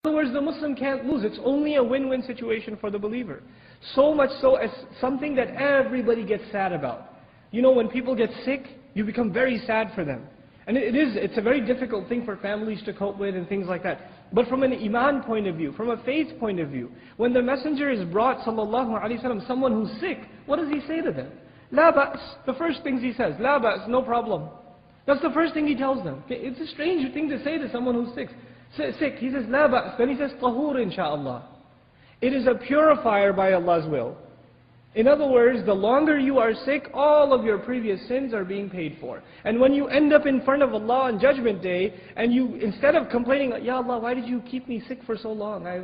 In other words, the Muslim can't lose. It's only a win-win situation for the believer. So much so as something that everybody gets sad about. You know, when people get sick, you become very sad for them. And it's a very difficult thing for families to cope with and things like that. But from an iman point of view, from a faith point of view, when the messenger is brought, sallallahu alaihi wasallam, someone who's sick, what does he say to them? La ba's. The first things he says, la ba's, no problem. That's the first thing he tells them. It's a strange thing to say to someone who's sick. He says, la ba's. Then he says, tahur insha'Allah. It is a purifier by Allah's will. In other words, the longer you are sick, all of your previous sins are being paid for. And when you end up in front of Allah on Judgment Day, and you, instead of complaining, Ya Allah, why did you keep me sick for so long? I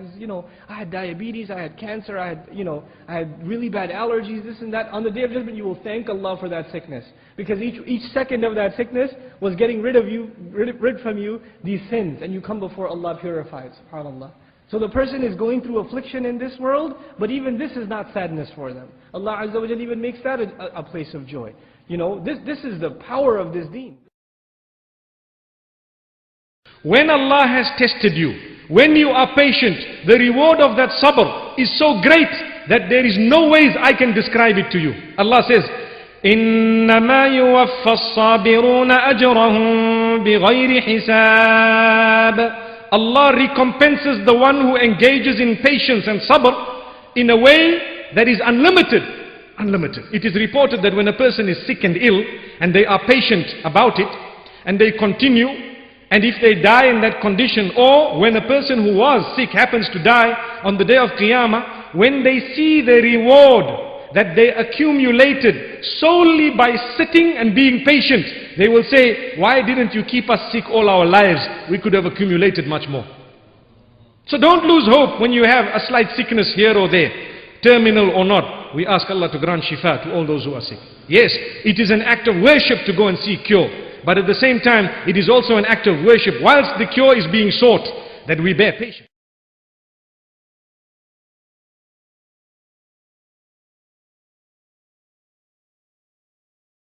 had diabetes, I had cancer, I had really bad allergies, this and that. On the Day of Judgment, you will thank Allah for that sickness. Because each second of that sickness was getting rid from you these sins. And you come before Allah purified, subhanAllah. So the person is going through affliction in this world, but even this is not sadness for them. Allah Azza wa Jalla even makes that a place of joy. You know, this is the power of this deen. When Allah has tested you, when you are patient, the reward of that sabr is so great that there is no ways I can describe it to you. Allah says, إِنَّمَا يُوَفَّى الصَّابِرُونَ أَجْرَهُمْ بِغَيْرِ حِسَابٍ. Allah recompenses the one who engages in patience and sabr in a way that is unlimited. Unlimited. It is reported that when a person is sick and ill and they are patient about it and they continue, and if they die in that condition, or when a person who was sick happens to die on the Day of Qiyamah, when they see the reward that they accumulated solely by sitting and being patient, they will say, why didn't you keep us sick all our lives? We could have accumulated much more. So don't lose hope when you have a slight sickness here or there, terminal or not. We ask Allah to grant shifa to all those who are sick. Yes, it is an act of worship to go and seek cure. But at the same time, it is also an act of worship whilst the cure is being sought, that we bear patience.